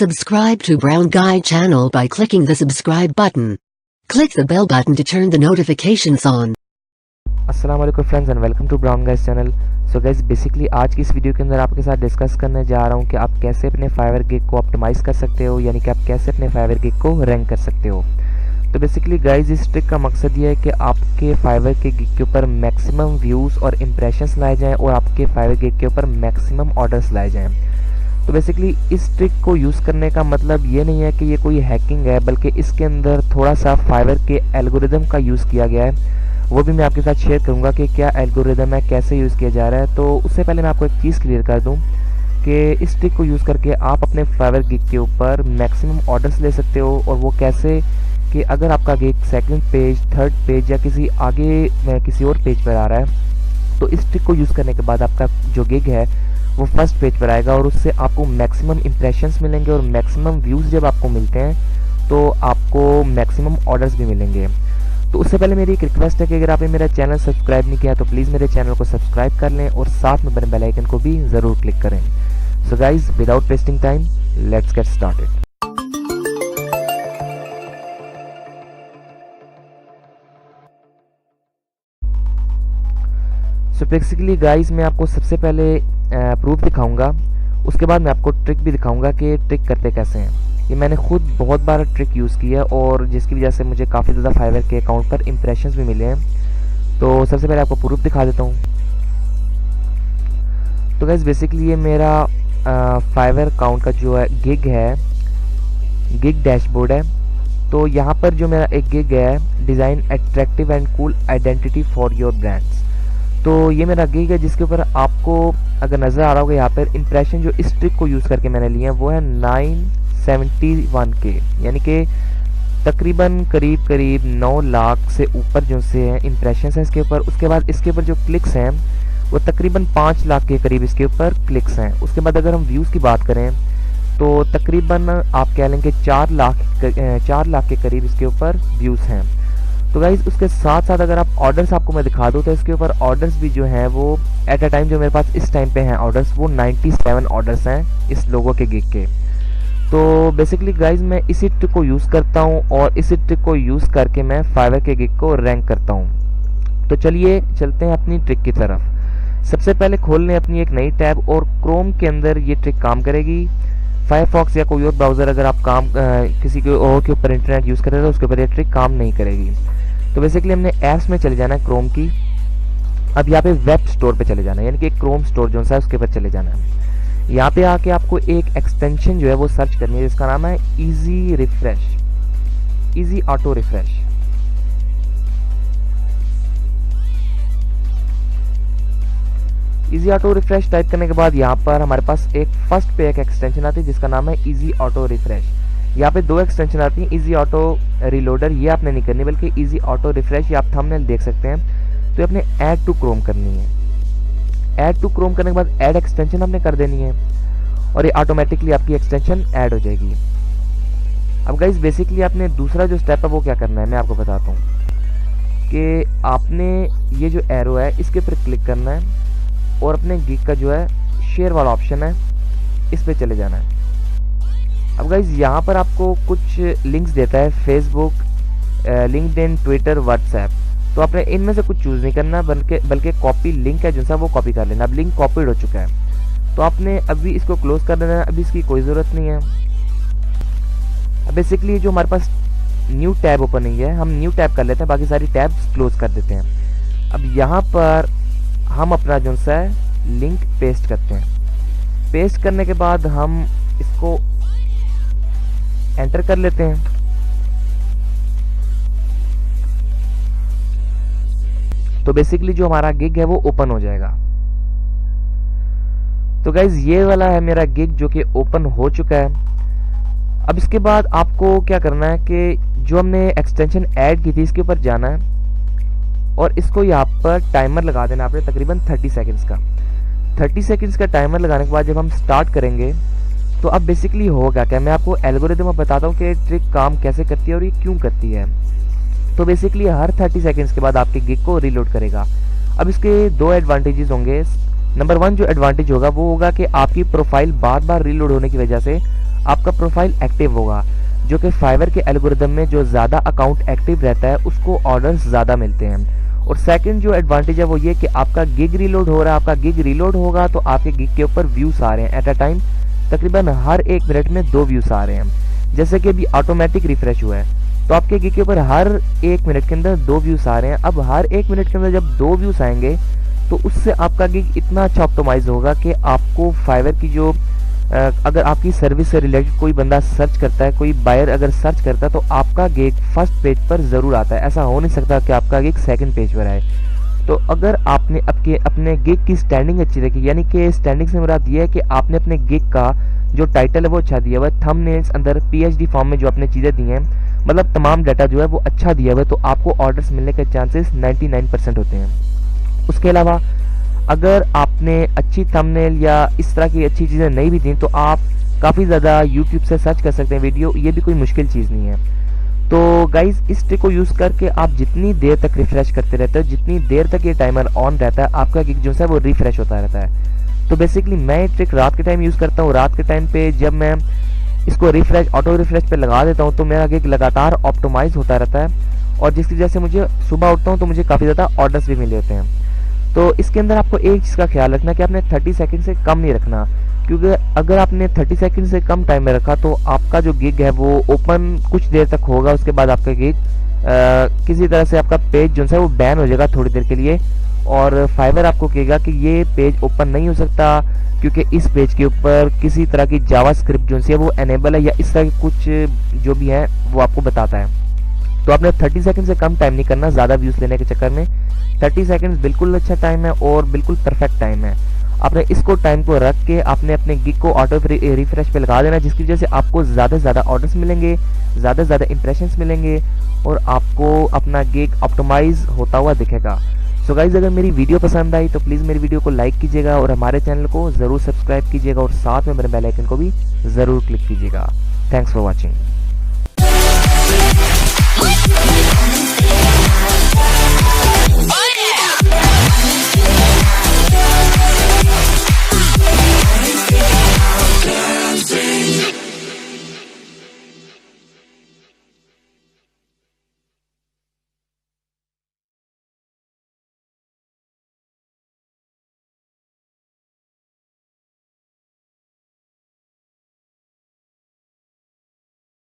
Subscribe to Brown Guy channel by clicking the subscribe button. Click the bell button to turn the notifications on. अस्सलाम वालेकुम friends and welcome to Brown Guys channel. So guys basically आज की इस video के अंदर आपके साथ discuss करने जा रहा हूं कि आप कैसे अपने फाइवर गिग को ऑप्टिमाइज़ कर सकते हो, यानी कि आप कैसे अपने फाइवर गिग को रैंक कर सकते हो। तो बेसिकली गाइस इस ट्रिक का मकसद ये है कि आपके फाइवर के गिग के ऊपर मैक्सिमम व्यूज़ और इम्प्रेशंस लाए जाएँ और आपके फाइवर गिग के ऊपर मैक्सिमम ऑर्डर्स लाए जाएँ। तो बेसिकली इस ट्रिक को यूज़ करने का मतलब ये नहीं है कि ये कोई हैकिंग है, बल्कि इसके अंदर थोड़ा सा फाइवर के एल्गोरिदम का यूज़ किया गया है। वो भी मैं आपके साथ शेयर करूंगा कि क्या एल्गोरिदम है, कैसे यूज़ किया जा रहा है। तो उससे पहले मैं आपको एक चीज़ क्लियर कर दूं कि इस ट्रिक को यूज़ करके आप अपने फाइवर गिग के ऊपर मैक्सिमम ऑर्डर्स ले सकते हो। और वो कैसे कि अगर आपका gig second page, third page या किसी आगे किसी और पेज पर आ रहा है, तो इस ट्रिक को यूज़ करने के बाद आपका जो गिग है वो फर्स्ट पेज पर आएगा और उससे आपको मैक्सिमम इम्प्रेशंस मिलेंगे और मैक्सिमम व्यूज़ जब आपको मिलते हैं तो आपको मैक्सिमम ऑर्डर्स भी मिलेंगे। तो उससे पहले मेरी एक रिक्वेस्ट है कि अगर आपने मेरा चैनल सब्सक्राइब नहीं किया तो प्लीज़ मेरे चैनल को सब्सक्राइब कर लें और साथ में बने बेल आइकन को भी ज़रूर क्लिक करें। So guys without wasting time let's get started. So basically guys मैं आपको सबसे पहले प्रूफ दिखाऊंगा, उसके बाद मैं आपको ट्रिक भी दिखाऊंगा कि ट्रिक करते कैसे हैं। ये मैंने खुद बहुत बार ट्रिक यूज़ की है और जिसकी वजह से मुझे काफ़ी ज़्यादा फाइवर के अकाउंट पर इम्प्रेशंस भी मिले हैं। तो सबसे पहले आपको प्रूफ दिखा देता हूँ। तो गाइज बेसिकली ये मेरा फाइवर अकाउंट का जो है गिग है, गिग डैशबोर्ड है। तो यहाँ पर जो मेरा एक गिग है, design attractive and cool identity for your brands. तो ये मेरा गिग है जिसके ऊपर आपको अगर नज़र आ रहा होगा यहाँ पर इम्प्रेशन जो इस ट्रिक को यूज़ करके मैंने लिए हैं वो है 971K, यानी कि तकरीबन करीब 9 लाख से ऊपर जो से हैं इम्प्रेशंस हैं इसके ऊपर। उसके बाद इसके ऊपर जो क्लिक्स हैं वो तकरीबन 5 लाख के करीब इसके ऊपर क्लिक्स हैं। उसके बाद अगर हम व्यूज़ की बात करें तो तकरीबन आप कह लेंगे 4 लाख के करीब इसके ऊपर व्यूज़ हैं। तो गाइज उसके साथ साथ अगर आप ऑर्डर्स आपको मैं दिखा दूँ तो इसके ऊपर ऑर्डर्स भी जो हैं वो एट अ टाइम जो मेरे पास इस टाइम पे हैं ऑर्डर्स वो 97 ऑर्डर्स हैं इस लोगों के गिग के। तो बेसिकली गाइज मैं इसी ट्रिक को यूज़ करता हूँ और इसी ट्रिक को यूज़ करके मैं फाइवर के गिग को रैंक करता हूँ। तो चलिए चलते हैं अपनी ट्रिक की तरफ। सबसे पहले खोल लें अपनी एक नई टैब और क्रोम के अंदर ये ट्रिक काम करेगी। फायरफॉक्स या कोई और ब्राउज़र अगर आप किसी के और के ऊपर इंटरनेट यूज़ कर रहे हो तो उसके ऊपर ये ट्रिक काम नहीं करेगी। तो बेसिकली हमने ऐप्स में चले जाना है क्रोम की। अब यहाँ पे वेब स्टोर पे चले जाना है, यानी कि क्रोम स्टोर जो है उसके ऊपर चले जाना है। यहाँ पे आके आपको एक एक्सटेंशन जो है वो सर्च करनी है जिसका नाम है easy refresh, easy auto refresh. Easy auto refresh type करने के बाद यहाँ पर हमारे पास एक फर्स्ट पे एक एक्सटेंशन आती है जिसका नाम है इजी ऑटो रिफ्रेश। यहाँ पे 2 एक्सटेंशन आती हैं, इजी ऑटो रीलोडर ये आपने नहीं करनी बल्कि इजी ऑटो रिफ्रेश, ये आप थंबनेल देख सकते हैं। तो आपने ऐड टू क्रोम करनी है। ऐड टू क्रोम करने के बाद ऐड एक्सटेंशन आपने कर देनी है और ये ऑटोमेटिकली आपकी एक्सटेंशन ऐड हो जाएगी। अब गाइज बेसिकली आपने दूसरा जो स्टेप है वो क्या करना है मैं आपको बताता हूँ कि आपने ये जो एरो है इसके ऊपर क्लिक करना है और अपने गिग का जो है शेयर वाला ऑप्शन है इस पर चले जाना है। अब गाइज यहाँ पर आपको कुछ लिंक्स देता है, फेसबुक, लिंक्डइन, ट्विटर, व्हाट्सएप। तो आपने इनमें से कुछ चूज़ नहीं करना बल्कि कॉपी लिंक है जो सा वो कॉपी कर लेना। अब लिंक कॉपीड हो चुका है तो आपने अभी इसको क्लोज कर देना है, अभी इसकी कोई ज़रूरत नहीं है। अब बेसिकली जो हमारे पास न्यू टैब ओपन नहीं है, हम न्यू टैब कर लेते हैं, बाकी सारी टैब्स क्लोज कर देते हैं। अब यहाँ पर हम अपना जो सा है लिंक पेस्ट करते हैं। पेस्ट करने के बाद हम इसको एंटर कर लेते हैं। तो बेसिकली जो हमारा गिग है वो ओपन हो जाएगा। तो गाइज ये वाला है मेरा गिग जो कि ओपन हो चुका है। अब इसके बाद आपको क्या करना है कि जो हमने एक्सटेंशन ऐड की थी इसके ऊपर जाना है और इसको यहाँ पर टाइमर लगा देना आपने तकरीबन 30 सेकेंड्स का। 30 सेकेंड्स का टाइमर लगाने के बाद जब हम स्टार्ट करेंगे तो अब बेसिकली होगा क्या, मैं आपको एल्गोरिदम बताता हूँ कि ट्रिक काम कैसे करती है और ये क्यों करती है। तो बेसिकली हर 30 सेकेंड्स के बाद आपके गिग को रीलोड करेगा। अब इसके 2 एडवांटेजेस होंगे। नंबर 1 जो एडवांटेज होगा वो होगा कि आपकी प्रोफाइल बार बार रीलोड होने की वजह से आपका प्रोफाइल एक्टिव होगा, जो कि फाइवर के एल्गोरिदम में जो ज़्यादा अकाउंट एक्टिव रहता है उसको ऑर्डर्स ज़्यादा मिलते हैं। और सेकंड जो एडवांटेज है वो ये कि आपका गिग रीलोड हो रहा है, आपका गिग रीलोड होगा तो आपके गिग के ऊपर व्यूज़ आ रहे हैं एट अ टाइम, तकरीबन हर 1 मिनट में 2 व्यूज़ आ रहे हैं। जैसे कि अभी ऑटोमेटिक रिफ्रेश हुआ है तो आपके गिग के ऊपर हर 1 मिनट के अंदर 2 व्यूज़ आ रहे हैं। अब हर 1 मिनट के अंदर जब 2 व्यूज़ आएंगे तो उससे आपका गिग इतना अच्छा ऑप्टिमाइज होगा कि आपको फाइवर की जो अगर आपकी सर्विस से रिलेटेड कोई बंदा सर्च करता है, कोई बायर अगर सर्च करता है तो आपका गिग फर्स्ट पेज पर ज़रूर आता है। ऐसा हो नहीं सकता कि आपका गिग सेकंड पेज पर आए। तो अगर आपने अपने गिग की स्टैंडिंग अच्छी रखी, यानी कि स्टैंडिंग से मुराद ये है कि आपने अपने गिग का जो टाइटल है वो अच्छा दिया हुआ है, थंबनेल्स अंदर PhD फॉर्म में जो आपने चीज़ें दी हैं, मतलब तमाम डाटा जो है वो अच्छा दिया हुआ है, तो आपको ऑर्डर्स मिलने के चांसेस 99% होते हैं। उसके अलावा अगर आपने अच्छी थंबनेल या इस तरह की अच्छी चीज़ें नहीं भी दी तो आप काफ़ी ज़्यादा यूट्यूब से सर्च कर सकते हैं वीडियो, ये भी कोई मुश्किल चीज़ नहीं है। तो गाइज इस ट्रिक को यूज़ करके आप जितनी देर तक रिफ्रेश करते रहते हो, जितनी देर तक ये टाइमर ऑन रहता है, आपका गिग जो है वो रिफ्रेश होता रहता है। तो बेसिकली मैं ये ट्रिक रात के टाइम यूज़ करता हूँ। रात के टाइम पे जब मैं इसको रिफ्रेश ऑटो रिफ्रेश पे लगा देता हूँ तो मेरा गिग लगातार ऑप्टिमाइज होता रहता है, और जिसकी वजह से मुझे सुबह उठता हूँ तो मुझे काफ़ी ज़्यादा ऑर्डर्स भी मिले होते हैं। तो इसके अंदर आपको एक चीज़ का ख्याल रखना कि आपने 30 सेकंड से कम नहीं रखना, क्योंकि अगर आपने 30 सेकंड से कम टाइम में रखा तो आपका जो गिग है वो ओपन कुछ देर तक होगा, उसके बाद आपका गिग किसी तरह से आपका पेज जो है वो बैन हो जाएगा थोड़ी देर के लिए, और फाइवर आपको कहेगा कि ये पेज ओपन नहीं हो सकता क्योंकि इस पेज के ऊपर किसी तरह की जावास्क्रिप्ट जो है वो एनेबल है, या इस तरह कुछ जो भी है वो आपको बताता है। तो आपने 30 सेकंड से कम टाइम नहीं करना ज़्यादा व्यूज़ लेने के चक्कर में। 30 सेकंड बिल्कुल अच्छा टाइम है और बिल्कुल परफेक्ट टाइम है। आपने इसको टाइम को रख के आपने अपने गिग को ऑटो रिफ्रेश पे लगा देना, जिसकी वजह से आपको ज़्यादा से ज़्यादा ऑर्डर्स मिलेंगे, ज़्यादा से ज़्यादा इंप्रेशंस मिलेंगे और आपको अपना गिग ऑप्टिमाइज होता हुआ दिखेगा। सो गाइज अगर मेरी वीडियो पसंद आई तो प्लीज़ मेरी वीडियो को लाइक कीजिएगा और हमारे चैनल को ज़रूर सब्सक्राइब कीजिएगा और साथ में मेरे बेल आइकन को भी ज़रूर क्लिक कीजिएगा। Thanks for watching.